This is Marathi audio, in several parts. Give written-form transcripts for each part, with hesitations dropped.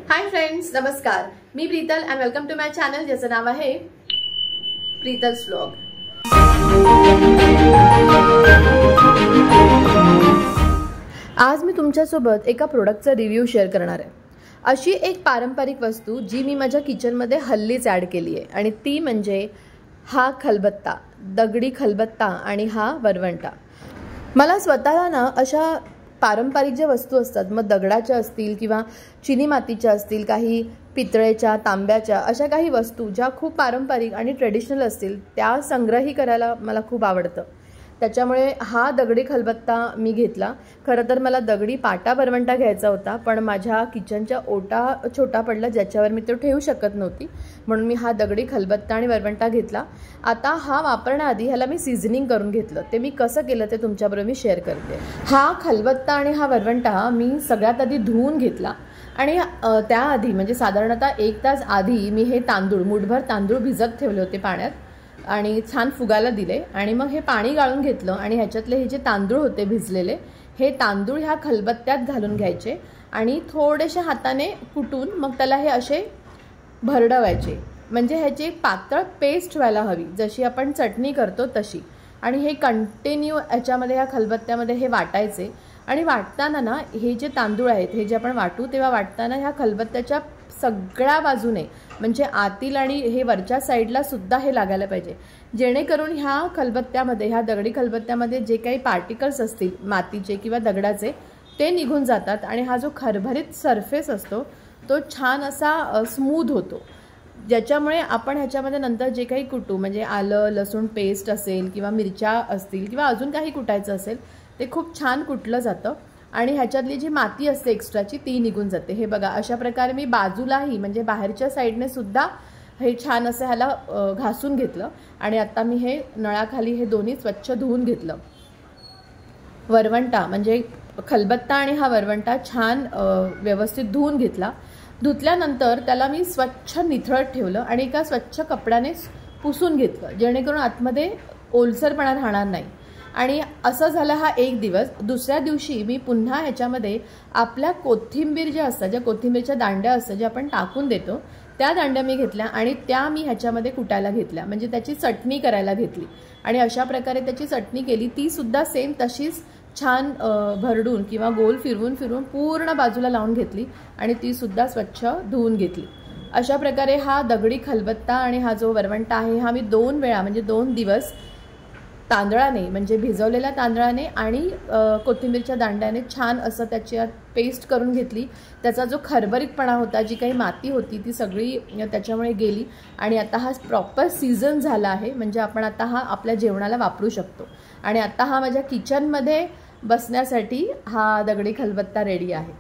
हाय फ्रेंड्स, नमस्कार. मी Preetal and welcome to my channel ज्याचं नाव आहे प्रीतल्स व्लॉग. आज मी तुमच्यासोबत एका प्रोडक्टचा रिव्ह्यू शेअर करणार आहे. अशी एक पारंपरिक वस्तू जी मी माझ्या किचनमध्ये हल्लीच ॲड केली आहे आणि ती म्हणजे हा खलबत्ता, दगडी खलबत्ता आणि हा वरवंटा. मला स्वतःला ना अशा पारंपरिक ज्या वस्तू असतात, मग दगडाच्या असतील किंवा चिनी मातीच्या असतील, काही पितळेच्या, तांब्याच्या, अशा काही वस्तू ज्या खूप पारंपरिक आणि ट्रेडिशनल असतील त्या संग्रही करायला मला खूप आवडतं. त्याच्यामुळे हा दगडी खलबत्ता मी घेतला. खरं तर मला दगडी पाटा वरवंटा घ्यायचा होता, पण माझ्या किचनच्या ओटा छोटा पडला ज्याच्यावर मी तो ठेवू शकत नव्हती, म्हणून मी हा दगडी खलबत्ता आणि वरवंटा घेतला. आता हा वापरण्याआधी ह्याला मी सीझनिंग करून घेतलं. ते मी कसं केलं ते तुमच्याबरोबर मी शेअर करते. हा खलबत्ता आणि हा वरवंटा मी सगळ्यात आधी धुवून घेतला आणि त्याआधी म्हणजे साधारणतः 1 तास आधी मी हे तांदूळ, मुठभर तांदूळ भिजत ठेवले होते पाण्यात आणि छान फुगायला दिले आणि मग हे पाणी गाळून घेतलं आणि ह्याच्यातले हे जे तांदूळ होते भिजलेले, हे तांदूळ ह्या खलबत्त्यात घालून घ्यायचे आणि थोडेसे हाताने कुटून मग त्याला हे असे भरडवायचे. म्हणजे ह्याची एक पातळ पेस्ट व्हायला हवी, जशी आपण चटणी करतो तशी. आणि हे कंटिन्यू ह्याच्यामध्ये ह्या खलबत्त्यामध्ये हे वाटायचे. आणि वाटताना ना हे जे तांदूळ आहेत हे जे आपण वाटू तेव्हा वाटताना ह्या खलबत्त्याच्या सगळ्या बाजूने म्हणजे आतील आणि हे वरच्या साईडला सुद्धा हे लागायला पाहिजे, जेणेकरून ह्या खलबत्त्यामध्ये, ह्या दगडी खलबत्त्यामध्ये जे काही पार्टिकल्स असतील मातीचे किंवा दगडाचे ते निघून जातात आणि हा जो खरभरीत सरफेस असतो तो छान असा स्मूथ होतो, ज्याच्यामुळे आपण ह्याच्यामध्ये नंतर जे काही कुटू म्हणजे आलं लसूण पेस्ट असेल किंवा मिरच्या असतील किंवा अजून काही कुटायचं असेल ते खूप छान कुटलं जातं आणि ह्याच्यातली जी माती असते एक्स्ट्राची ती निघून जाते. हे बघा, अशा प्रकारे मी बाजूलाही म्हणजे बाहेरच्या साईडने सुद्धा हे छान असं ह्याला घासून घेतलं आणि आता मी हे नळाखाली हे दोन्ही स्वच्छ धुवून घेतलं. वरवंटा म्हणजे खलबत्ता आणि हा वरवंटा छान व्यवस्थित धुवून घेतला. धुतल्यानंतर त्याला मी स्वच्छ निथळत ठेवलं आणि एका स्वच्छ कपड्याने पुसून घेतलं, जेणेकरून आतमध्ये ओलसरपणा राहणार नाही. आणि असं झालं हा एक दिवस. दुसऱ्या दिवशी मी पुन्हा ह्याच्यामध्ये आपल्या कोथिंबीर ज्या असतात, ज्या कोथिंबीरच्या दांड्या असतात ज्या आपण टाकून देतो त्या दांड्या मी घेतल्या आणि त्या मी ह्याच्यामध्ये कुटायला घेतल्या, म्हणजे त्याची चटणी करायला घेतली. आणि अशा प्रकारे त्याची चटणी केली. ती सुद्धा सेम तशीच छान भरडून किंवा गोल फिरवून फिरवून पूर्ण बाजूला लावून घेतली आणि ती सुद्धा स्वच्छ धुवून घेतली. अशा प्रकारे हा दगडी खलबत्ता आणि हा जो वरवंटा आहे हा मी 2 वेळा म्हणजे 2 दिवस तांदळाने म्हणजे भिजवलेल्या तांदळाने आणि कोथिंबीरच्या दांड्याने छान असं त्याच्यात पेस्ट करून घेतली. त्याचा जो खरबरीतपणा होता, जी काही माती होती ती सगळी त्याच्यामुळे गेली आणि आता हा प्रॉपर सीझन झाला आहे, म्हणजे आपण आता हा आपल्या जेवणाला वापरू शकतो. आणि आता हा माझ्या किचनमध्ये बसण्यासाठी हा दगडी खलबत्ता रेडी आहे.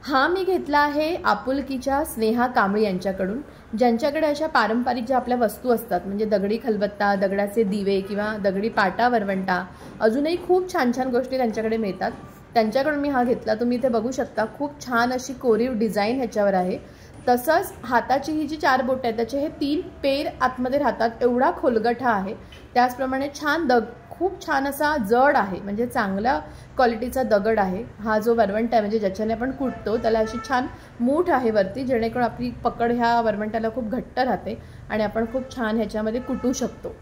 हा मी घेतला आहे आपुलकीच्या स्नेहा कांबळी यांच्याकडून, ज्यांच्याकडे अशा पारंपरिक ज्या आपल्या वस्तू असतात म्हणजे दगडी खलबत्ता, दगडाचे दिवे किंवा दगडी पाटा वरवंटा, अजूनही खूप छान छान गोष्टी त्यांच्याकडे मिळतात. त्यांच्याकडून मी हा घेतला. तुम्ही इथे बघू शकता खूप छान अशी कोरीव डिझाईन ह्याच्यावर आहे. तसंच हाताची ही जी 4 बोटं आहेत त्याचे हे 3 पेर आतमध्ये राहतात, एवढा खोलगठा आहे. त्याचप्रमाणे खूप छान असा जड आहे, म्हणजे चांगल्या क्वालिटीचा दगड आहे. हा जो वरवंटा आहे म्हणजे ज्याच्याने आपण कुटतो त्याला अशी छान मूठ आहे वरती, जेणेकरून आपली पकड ह्या वरवंट्याला खूप घट्ट राहते आणि आपण खूप छान ह्याच्यामध्ये कुटू शकतो.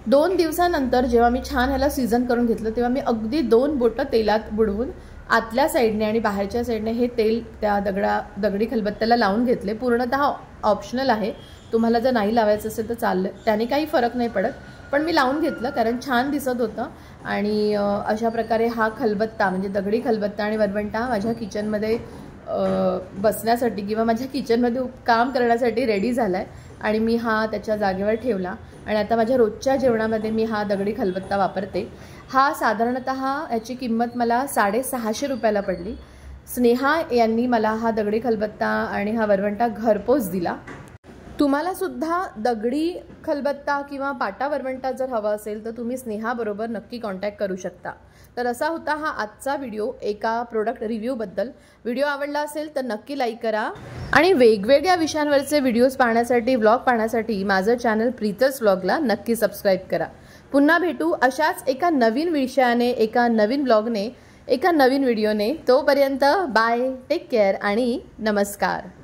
2 दिवसानंतर जेव्हा मी छान ह्याला सीझन करून घेतलं तेव्हा मी अगदी 2 बोटं तेलात बुडवून आतल्या साईडने आणि बाहेरच्या साईडने हे तेल त्या दगडी खलबत्त्याला लावून घेतले. पूर्णतः ऑप्शनल आहे, तुम्हाला जर नाही लावायचं असेल तर चाललं, त्याने काही फरक नाही पडत, पण मी लावून घेतलं कारण छान दिसत होतं. आणि अशा प्रकारे हा खलबत्ता म्हणजे दगडी खलबत्ता आणि वरवंटा माझ्या किचनमध्ये बसण्यासाठी किंवा माझ्या किचनमध्ये काम करण्यासाठी रेडी झाला आहे आणि मी हा त्याच्या जागेवर ठेवला. आणि आता माझ्या रोजच्या जेवणामध्ये मी हा दगडी खलबत्ता वापरते. हा साधारणतः याची किंमत मला 650 रुपयाला पडली. स्नेहा यांनी मला हा दगडी खलबत्ता आणि हा वरवंटा घरपोच दिला. तुम्हाला सुद्धा दगडी खलबत्ता किंवा पाटा वरवंटा जर हवा असेल तर तुम्ही स्नेहाबरोबर नक्की कॉन्टॅक्ट करू शकता. तर असा होता हा आजचा व्हिडिओ एका प्रोडक्ट रिव्ह्यूबद्दल. व्हिडिओ आवडला असेल तर नक्की लाईक करा आणि वेगवेगळ्या विषयांवरचे व्हिडिओज पाहण्यासाठी, व्लॉग पाहण्यासाठी माझं चॅनल प्रीतल्स व्लॉगला नक्की सबस्क्राईब करा. पुन्हा भेटू अशाच एका नवीन विषयाने, एका नवीन व्लॉगने, एका नवीन व्हिडिओने. तोपर्यंत बाय, टेक केअर आणि नमस्कार.